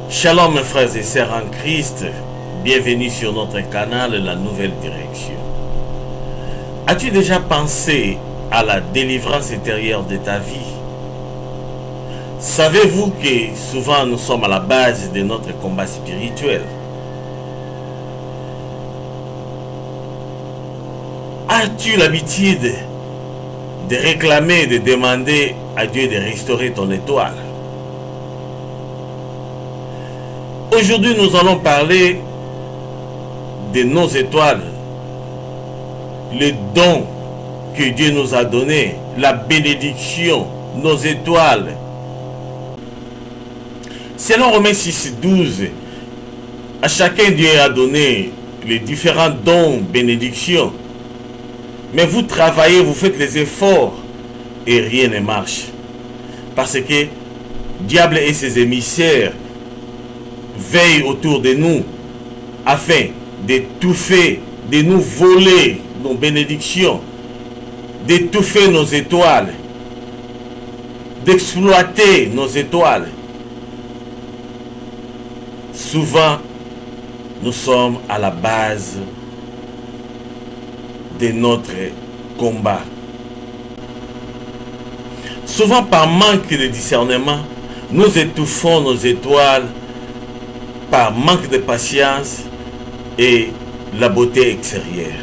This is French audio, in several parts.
Shalom mes frères et sœurs en Christ, bienvenue sur notre canal La Nouvelle Direction. As-tu déjà pensé à la délivrance intérieure de ta vie? Savez-vous que souvent nous sommes à la base de notre combat spirituel? As-tu l'habitude de réclamer, de demander à Dieu de restaurer ton étoile? Aujourd'hui, nous allons parler de nos étoiles, le don que Dieu nous a donné, la bénédiction, nos étoiles. Selon Romains 6:12, à chacun Dieu a donné les différents dons, bénédictions. Mais vous travaillez, vous faites les efforts et rien ne marche. Parce que le diable et ses émissaires veillent autour de nous afin d'étouffer, de nous voler nos bénédictions, d'étouffer nos étoiles, d'exploiter nos étoiles. Souvent, nous sommes à la base de notre combat. Souvent, par manque de discernement, nous étouffons nos étoiles par manque de patience et la beauté extérieure.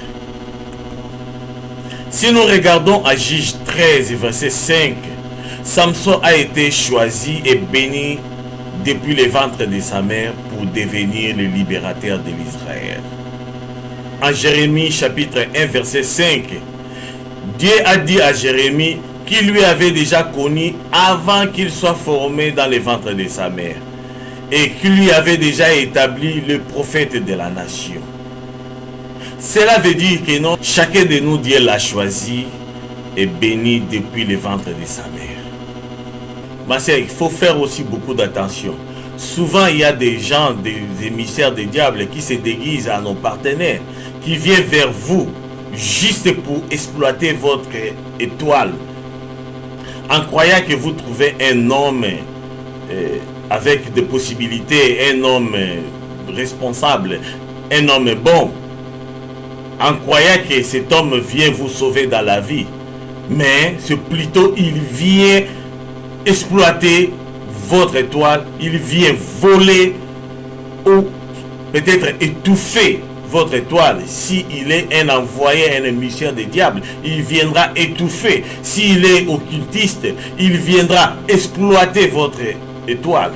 Si nous regardons à Juge 13, verset 5, Samson a été choisi et béni depuis le ventre de sa mère pour devenir le libérateur de l'Israël. En Jérémie chapitre 1, verset 5, Dieu a dit à Jérémie qu'il lui avait déjà connu avant qu'il soit formé dans le ventre de sa mère, et qu'il lui avait déjà établi le prophète de la nation. Cela veut dire que non, chacun de nous, Dieu l'a choisi et béni depuis le ventre de sa mère. Ma sœur, il faut faire aussi beaucoup d'attention. Souvent, il y a des gens, des émissaires des diables qui se déguisent à nos partenaires, qui viennent vers vous juste pour exploiter votre étoile, en croyant que vous trouvez un homme avec des possibilités, un homme responsable, un homme bon, en croyant que cet homme vient vous sauver dans la vie. Mais c'est plutôt il vient exploiter votre étoile, il vient voler ou peut-être étouffer votre étoile. S'il est un envoyé, un émissaire des diables, il viendra étouffer. S'il est occultiste, il viendra exploiter votre étoile.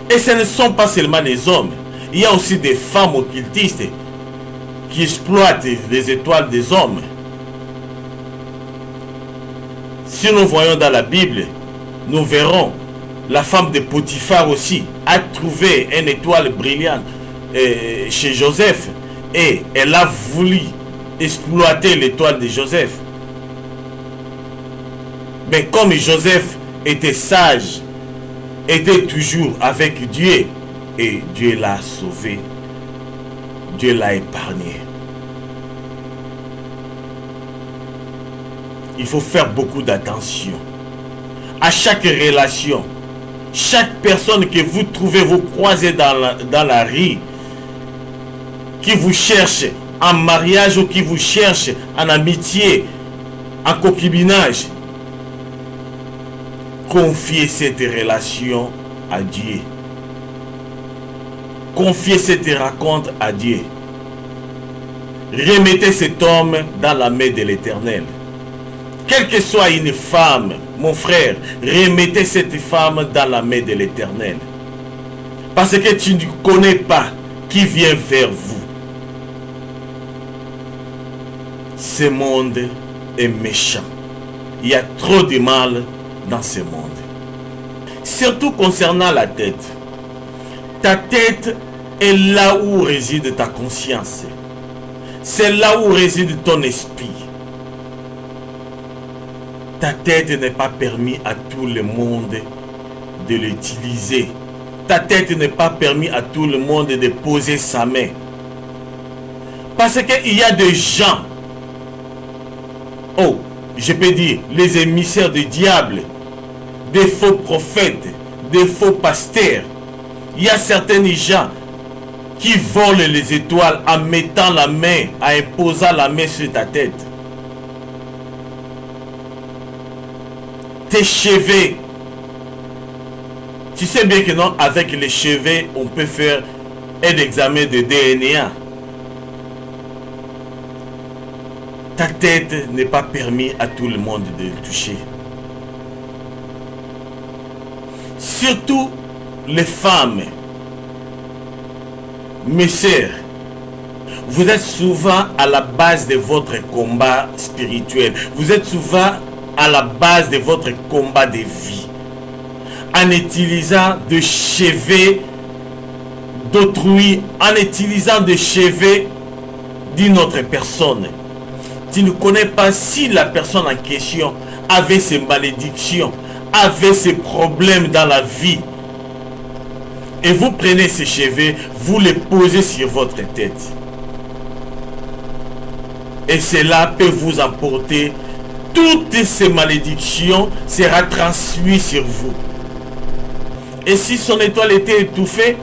Et ce ne sont pas seulement les hommes. Il y a aussi des femmes occultistes qui exploitent les étoiles des hommes. Si nous voyons dans la Bible, nous verrons la femme de Potiphar aussi a trouvé une étoile brillante chez Joseph et elle a voulu exploiter l'étoile de Joseph. Mais comme Joseph était sage, était toujours avec Dieu, et Dieu l'a sauvé, Dieu l'a épargné. Il faut faire beaucoup d'attention à chaque relation. Chaque personne que vous trouvez, vous croisez dans la rue, qui vous cherche en mariage ou qui vous cherche en amitié, en concubinage, confiez cette relation à Dieu. Confiez cette rencontre à Dieu. Remettez cet homme dans la main de l'Éternel. Quelle que soit une femme, mon frère, remettez cette femme dans la main de l'Éternel. Parce que tu ne connais pas qui vient vers vous. Ce monde est méchant. Il y a trop de mal dans ce monde. Surtout concernant la tête. Ta tête est là où réside ta conscience. C'est là où réside ton esprit. Ta tête n'est pas permis à tout le monde de l'utiliser. Ta tête n'est pas permis à tout le monde de poser sa main. Parce qu'il y a des gens, je peux dire, les émissaires du diable, des faux prophètes, des faux pasteurs. Il y a certains gens qui volent les étoiles en mettant la main, en imposant la main sur ta tête. Tes cheveux. Tu sais bien que non, avec les cheveux, on peut faire un examen de DNA. Ta tête n'est pas permis à tout le monde de le toucher. Surtout les femmes. Mes sœurs, vous êtes souvent à la base de votre combat spirituel. Vous êtes souvent à la base de votre combat de vie. En utilisant des cheveux d'autrui, en utilisant des cheveux d'une autre personne. Tu ne connais pas si la personne en question avait ses malédictions, avait ses problèmes dans la vie. Et vous prenez ces cheveux, vous les posez sur votre tête. Et cela peut vous emporter. Toutes ces malédictions seront transmises sur vous. Et si son étoile était étouffée,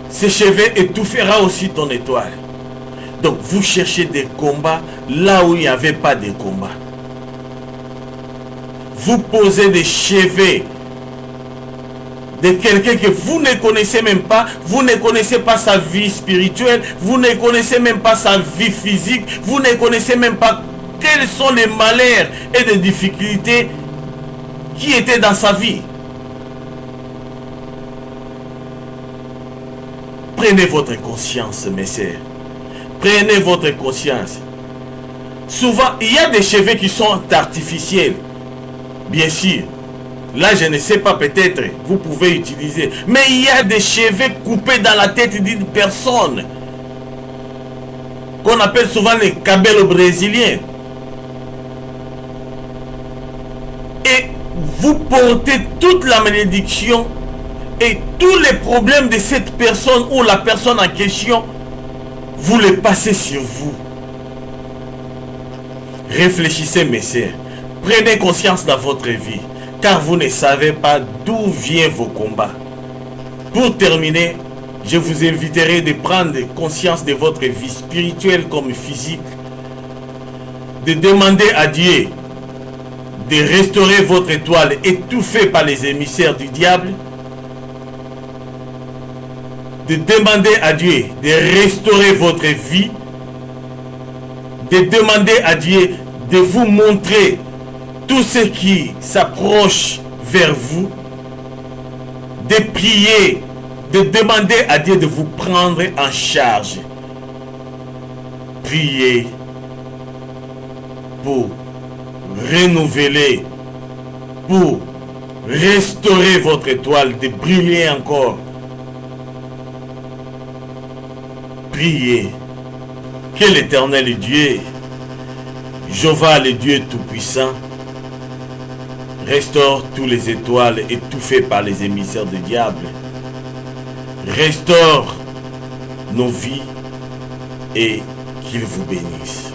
ses cheveux étouffera aussi ton étoile. Donc vous cherchez des combats là où il n'y avait pas de combat. Vous posez des cheveux de quelqu'un que vous ne connaissez même pas, vous ne connaissez pas sa vie spirituelle, vous ne connaissez même pas sa vie physique, vous ne connaissez même pas quels sont les malheurs et les difficultés qui étaient dans sa vie. Prenez votre conscience, mes sœurs. Prenez votre conscience. Souvent, il y a des cheveux qui sont artificiels. Bien sûr. Là, je ne sais pas, peut-être, vous pouvez utiliser. Mais il y a des cheveux coupés dans la tête d'une personne. Qu'on appelle souvent les cabellos brésiliens. Et vous portez toute la malédiction et tous les problèmes de cette personne ou la personne en question, vous les passez sur vous. Réfléchissez, mes sœurs. Prenez conscience dans votre vie, car vous ne savez pas d'où viennent vos combats. Pour terminer, je vous inviterai de prendre conscience de votre vie spirituelle comme physique, de demander à Dieu de restaurer votre étoile étouffée par les émissaires du diable, de demander à Dieu de restaurer votre vie, de demander à Dieu de vous montrer tout ce qui s'approche vers vous, de prier, de demander à Dieu de vous prendre en charge. Priez pour renouveler, pour restaurer votre étoile, de briller encore. Priez que l'Éternel Dieu, Jéhovah le Dieu Tout-Puissant, restaure tous les étoiles étouffées par les émissaires du diable, restaure nos vies et qu'il vous bénisse.